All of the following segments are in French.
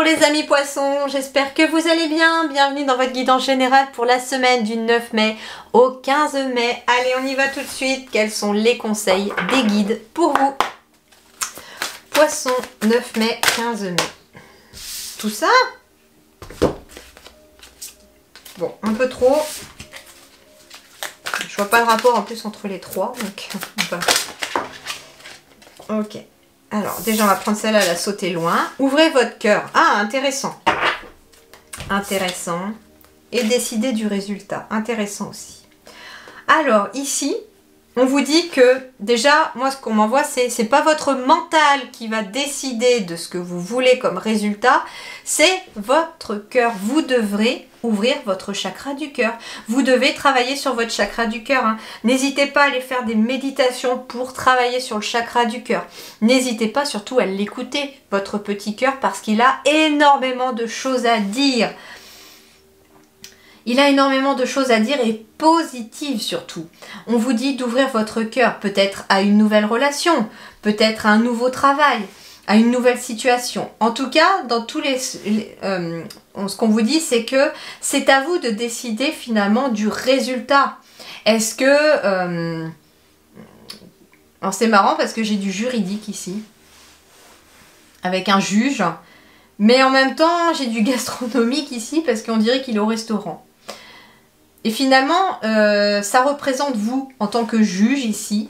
les amis poissons, j'espère que vous allez bien. Bienvenue dans votre guidance générale pour la semaine du 9 mai au 15 mai. Allez, on y va tout de suite. Quels sont les conseils des guides pour vous? Poisson, 9 mai, 15 mai. Tout ça? Bon, un peu trop. Je vois pas le rapport en plus entre les trois. Donc, ok. Alors, déjà, on va prendre celle-là, la sauter loin. Ouvrez votre cœur. Ah, intéressant. Intéressant. Et décidez du résultat. Intéressant aussi. Alors, ici, on vous dit que, déjà, moi, ce qu'on m'envoie, c'est pas votre mental qui va décider de ce que vous voulez comme résultat. C'est votre cœur. Vous devrez ouvrir votre chakra du cœur. Vous devez travailler sur votre chakra du cœur. Hein. N'hésitez pas à aller faire des méditations pour travailler sur le chakra du cœur. N'hésitez pas surtout à l'écouter, votre petit cœur, parce qu'il a énormément de choses à dire. Il a énormément de choses à dire et positives surtout. On vous dit d'ouvrir votre cœur peut-être à une nouvelle relation, peut-être à un nouveau travail, à une nouvelle situation. En tout cas, dans tous ce qu'on vous dit, c'est que c'est à vous de décider finalement du résultat. Est-ce que... Alors c'est marrant parce que j'ai du juridique ici, avec un juge, mais en même temps j'ai du gastronomique ici parce qu'on dirait qu'il est au restaurant. Et finalement, ça représente vous en tant que juge ici.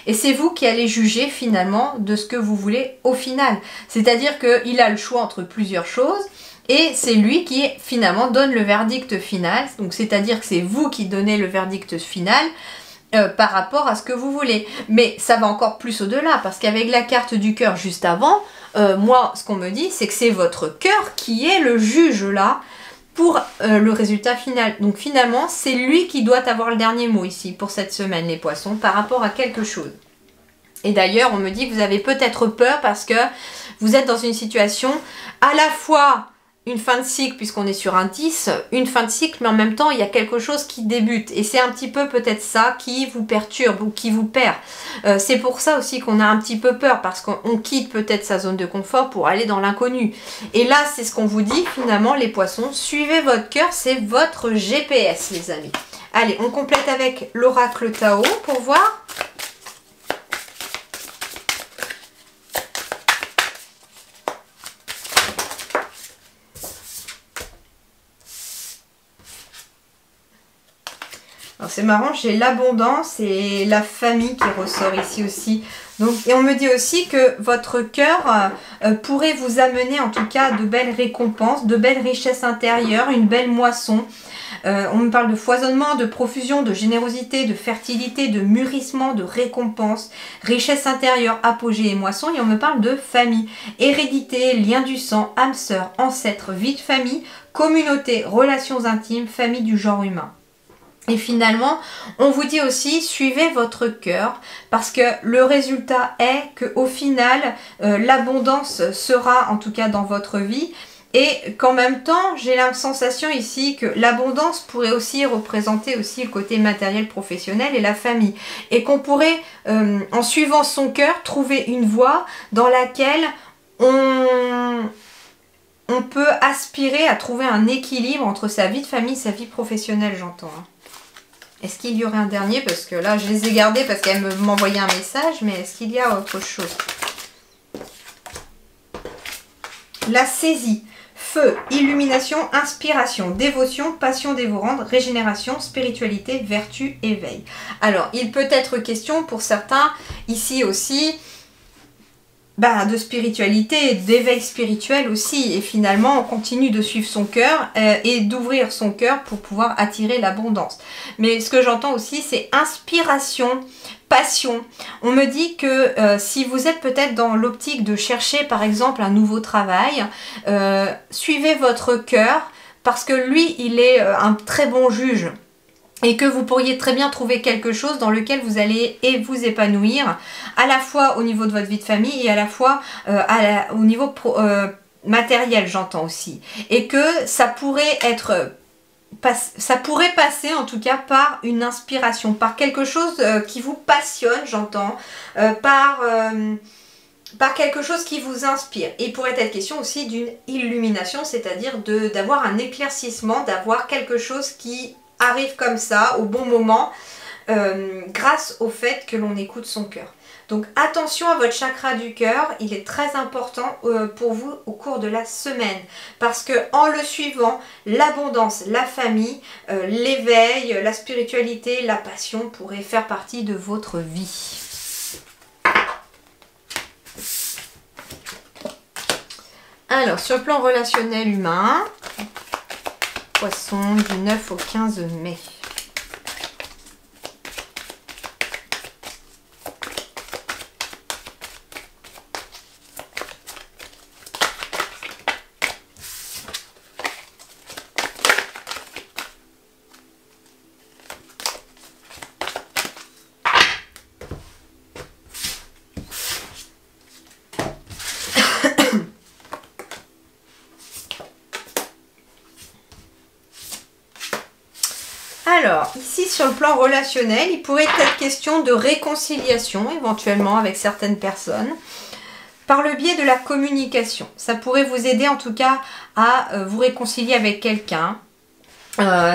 Et c'est vous qui allez juger finalement de ce que vous voulez au final. C'est-à-dire qu'il a le choix entre plusieurs choses. Et c'est lui qui finalement donne le verdict final. Donc c'est-à-dire que c'est vous qui donnez le verdict final par rapport à ce que vous voulez. Mais ça va encore plus au-delà. Parce qu'avec la carte du cœur juste avant, moi ce qu'on me dit c'est que c'est votre cœur qui est le juge là. Pour le résultat final. Donc finalement, c'est lui qui doit avoir le dernier mot ici pour cette semaine, les poissons, par rapport à quelque chose. Et d'ailleurs, on me dit que vous avez peut-être peur parce que vous êtes dans une situation à la fois une fin de cycle, puisqu'on est sur un 10, une fin de cycle, mais en même temps, il y a quelque chose qui débute. Et c'est un petit peu peut-être ça qui vous perturbe ou qui vous perd. C'est pour ça aussi qu'on a un petit peu peur, parce qu'on quitte peut-être sa zone de confort pour aller dans l'inconnu. Et là, c'est ce qu'on vous dit, finalement, les poissons. Suivez votre cœur, c'est votre GPS, les amis. Allez, on complète avec l'oracle Tao pour voir. Alors c'est marrant, j'ai l'abondance et la famille qui ressort ici aussi. Donc, et on me dit aussi que votre cœur pourrait vous amener en tout cas de belles récompenses, de belles richesses intérieures, une belle moisson. On me parle de foisonnement, de profusion, de générosité, de fertilité, de mûrissement, de récompense, richesse intérieure, apogée et moisson. Et on me parle de famille, hérédité, lien du sang, âme sœur, ancêtre, vie de famille, communauté, relations intimes, famille du genre humain. Et finalement, on vous dit aussi, suivez votre cœur, parce que le résultat est qu'au final, l'abondance sera en tout cas dans votre vie, et qu'en même temps, j'ai la sensation ici que l'abondance pourrait aussi représenter aussi le côté matériel, professionnel et la famille. Et qu'on pourrait, en suivant son cœur, trouver une voie dans laquelle on peut aspirer à trouver un équilibre entre sa vie de famille et sa vie professionnelle, j'entends. Hein. Est-ce qu'il y aurait un dernier? Parce que là, je les ai gardés parce qu'elle m'envoyait un message. Mais est-ce qu'il y a autre chose? La saisie. Feu, illumination, inspiration, dévotion, passion dévorante, régénération, spiritualité, vertu, éveil. Alors, il peut être question pour certains, ici aussi, de spiritualité, d'éveil spirituel aussi. Et finalement, on continue de suivre son cœur et d'ouvrir son cœur pour pouvoir attirer l'abondance. Mais ce que j'entends aussi, c'est inspiration, passion. On me dit que si vous êtes peut-être dans l'optique de chercher par exemple un nouveau travail, suivez votre cœur parce que lui, il est un très bon juge. Et que vous pourriez très bien trouver quelque chose dans lequel vous allez vous épanouir, à la fois au niveau de votre vie de famille et à la fois au niveau matériel, j'entends aussi. Et que ça pourrait passer en tout cas par une inspiration, par quelque chose qui vous passionne, j'entends, par par quelque chose qui vous inspire. Et il pourrait être question aussi d'une illumination, c'est-à-dire d'avoir un éclaircissement, d'avoir quelque chose qui arrive comme ça, au bon moment, grâce au fait que l'on écoute son cœur. Donc attention à votre chakra du cœur, il est très important pour vous au cours de la semaine. Parce que en le suivant, l'abondance, la famille, l'éveil, la spiritualité, la passion pourraient faire partie de votre vie. Alors, sur le plan relationnel humain, Poisson du 9 au 15 mai. Alors, ici sur le plan relationnel, il pourrait être question de réconciliation éventuellement avec certaines personnes par le biais de la communication. Ça pourrait vous aider en tout cas à vous réconcilier avec quelqu'un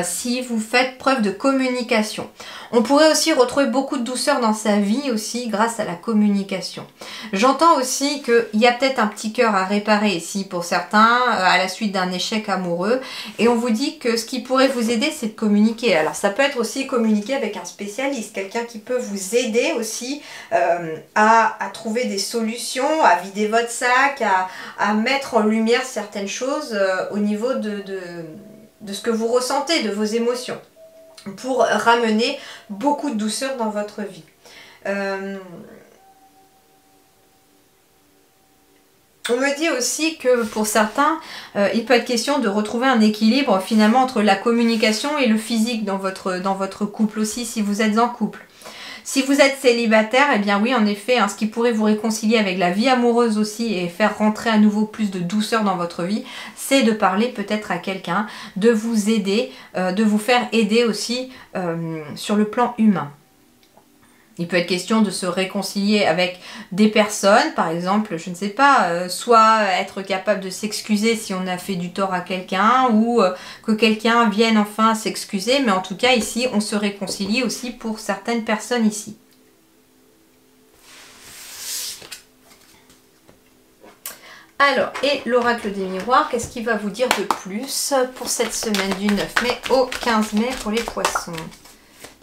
si vous faites preuve de communication. On pourrait aussi retrouver beaucoup de douceur dans sa vie aussi grâce à la communication. J'entends aussi qu'il y a peut-être un petit cœur à réparer ici pour certains à la suite d'un échec amoureux et on vous dit que ce qui pourrait vous aider c'est de communiquer. Alors ça peut être aussi communiquer avec un spécialiste, quelqu'un qui peut vous aider aussi à trouver des solutions, à vider votre sac, à mettre en lumière certaines choses au niveau de ce que vous ressentez, de vos émotions, pour ramener beaucoup de douceur dans votre vie. On me dit aussi que pour certains, il peut être question de retrouver un équilibre finalement entre la communication et le physique dans votre couple aussi, si vous êtes en couple. Si vous êtes célibataire, eh bien oui, en effet, ce qui pourrait vous réconcilier avec la vie amoureuse aussi et faire rentrer à nouveau plus de douceur dans votre vie, c'est de parler peut-être à quelqu'un, de vous aider, de vous faire aider aussi sur le plan humain. Il peut être question de se réconcilier avec des personnes, par exemple, je ne sais pas, soit être capable de s'excuser si on a fait du tort à quelqu'un ou que quelqu'un vienne enfin s'excuser, mais en tout cas ici, on se réconcilie aussi pour certaines personnes ici. Alors, et l'oracle des miroirs, qu'est-ce qu'il va vous dire de plus pour cette semaine du 9 mai au 15 mai pour les poissons?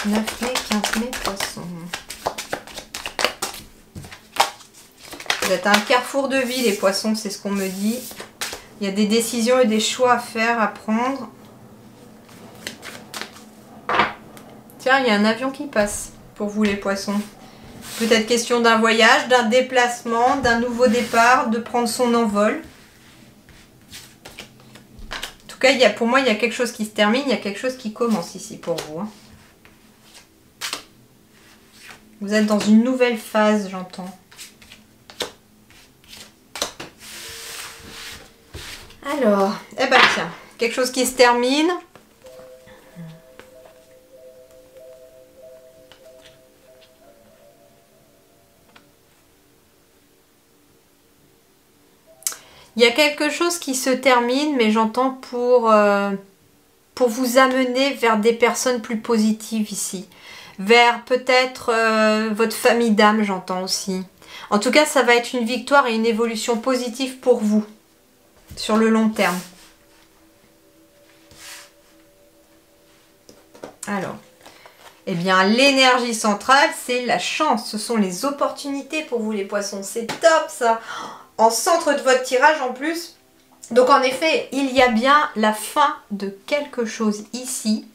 9 mai, 15 mai, poissons. Vous êtes à un carrefour de vie, les poissons, c'est ce qu'on me dit. Il y a des décisions et des choix à faire, à prendre. Tiens, il y a un avion qui passe pour vous, les poissons. Peut-être question d'un voyage, d'un déplacement, d'un nouveau départ, de prendre son envol. En tout cas, pour moi, il y a quelque chose qui se termine, il y a quelque chose qui commence ici pour vous. Vous êtes dans une nouvelle phase, j'entends. Alors, eh ben tiens, quelque chose qui se termine. Il y a quelque chose qui se termine, mais j'entends pour vous amener vers des personnes plus positives ici. Vers peut-être votre famille d'âme, j'entends aussi. En tout cas, ça va être une victoire et une évolution positive pour vous. Sur le long terme. Alors, eh bien, l'énergie centrale, c'est la chance. Ce sont les opportunités pour vous, les poissons. C'est top, ça. En centre de votre tirage, en plus. Donc, en effet, il y a bien la fin de quelque chose ici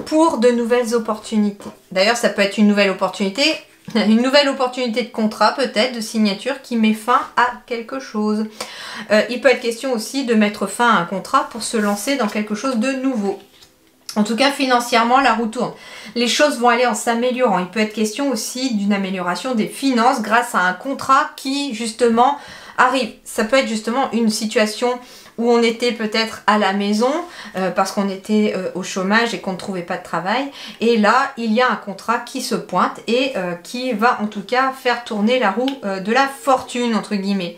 pour de nouvelles opportunités. D'ailleurs, ça peut être une nouvelle opportunité de contrat peut-être, de signature qui met fin à quelque chose. Il peut être question aussi de mettre fin à un contrat pour se lancer dans quelque chose de nouveau. En tout cas, financièrement, la roue tourne. Les choses vont aller en s'améliorant. Il peut être question aussi d'une amélioration des finances grâce à un contrat qui, justement, arrive. Ça peut être justement une situation où on était peut-être à la maison parce qu'on était au chômage et qu'on ne trouvait pas de travail. Et là, il y a un contrat qui se pointe et qui va en tout cas faire tourner la roue de la fortune, entre guillemets.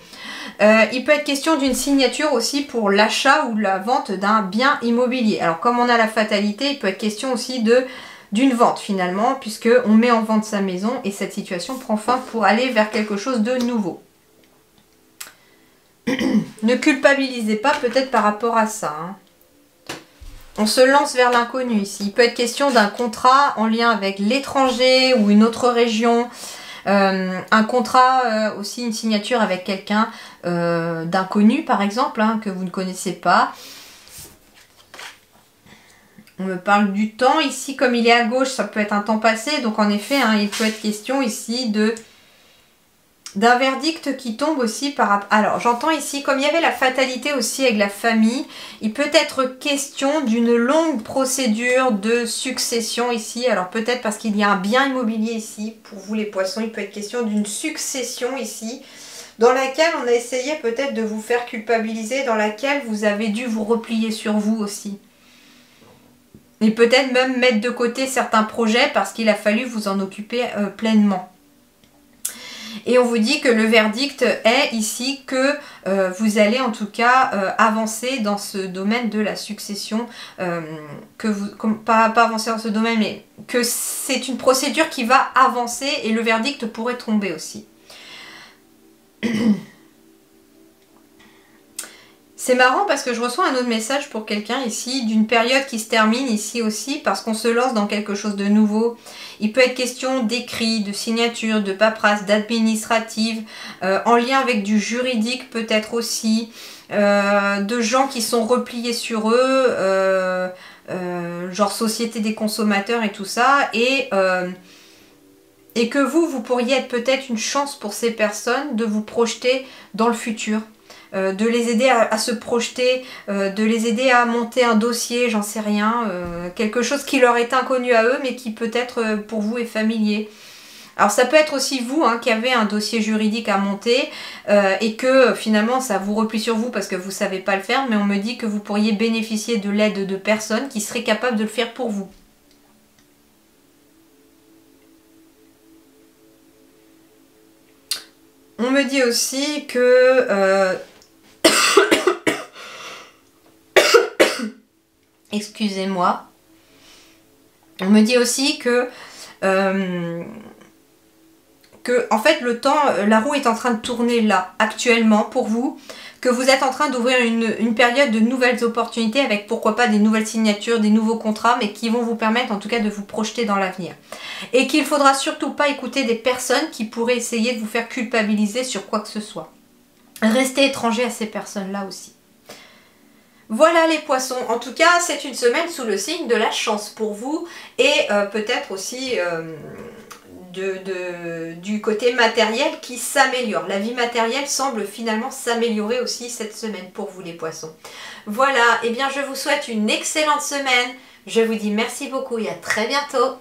Il peut être question d'une signature aussi pour l'achat ou la vente d'un bien immobilier. Alors comme on a la fatalité, il peut être question aussi d'une vente finalement, puisque on met en vente sa maison et cette situation prend fin pour aller vers quelque chose de nouveau. Ne culpabilisez pas peut-être par rapport à ça. Hein. On se lance vers l'inconnu ici. Il peut être question d'un contrat en lien avec l'étranger ou une autre région. Un contrat, aussi une signature avec quelqu'un d'inconnu par exemple, hein, que vous ne connaissez pas. On me parle du temps ici, comme il est à gauche, ça peut être un temps passé. Donc en effet, hein, il peut être question ici d'un verdict qui tombe aussi par rapport... Alors j'entends ici, comme il y avait la fatalité aussi avec la famille, il peut être question d'une longue procédure de succession ici. Alors peut-être parce qu'il y a un bien immobilier ici, pour vous les poissons, il peut être question d'une succession ici, dans laquelle on a essayé peut-être de vous faire culpabiliser, dans laquelle vous avez dû vous replier sur vous aussi. Et peut-être même mettre de côté certains projets parce qu'il a fallu vous en occuper pleinement. Et on vous dit que le verdict est ici que vous allez en tout cas avancer dans ce domaine de la succession. Pas avancer dans ce domaine, mais que c'est une procédure qui va avancer et le verdict pourrait tomber aussi. C'est marrant parce que je reçois un autre message pour quelqu'un ici, d'une période qui se termine ici aussi, parce qu'on se lance dans quelque chose de nouveau. Il peut être question d'écrit, de signature, de paperasse, d'administrative, en lien avec du juridique peut-être aussi, de gens qui sont repliés sur eux, genre société des consommateurs et tout ça, et que vous pourriez être peut-être une chance pour ces personnes de vous projeter dans le futur. De les aider à se projeter, de les aider à monter un dossier, j'en sais rien, quelque chose qui leur est inconnu à eux mais qui peut-être pour vous est familier. Alors ça peut être aussi vous hein, qui avez un dossier juridique à monter et que finalement ça vous replie sur vous parce que vous ne savez pas le faire, mais on me dit que vous pourriez bénéficier de l'aide de personnes qui seraient capables de le faire pour vous. On me dit aussi que... Excusez-moi. On me dit aussi que en fait le temps, la roue est en train de tourner là, actuellement pour vous, que vous êtes en train d'ouvrir une période de nouvelles opportunités avec pourquoi pas des nouvelles signatures, des nouveaux contrats, mais qui vont vous permettre en tout cas de vous projeter dans l'avenir. Et qu'il ne faudra surtout pas écouter des personnes qui pourraient essayer de vous faire culpabiliser sur quoi que ce soit. Restez étranger à ces personnes-là aussi. Voilà les poissons, en tout cas c'est une semaine sous le signe de la chance pour vous et peut-être aussi du côté matériel qui s'améliore. La vie matérielle semble finalement s'améliorer aussi cette semaine pour vous les poissons. Voilà, et bien je vous souhaite une excellente semaine, je vous dis merci beaucoup et à très bientôt.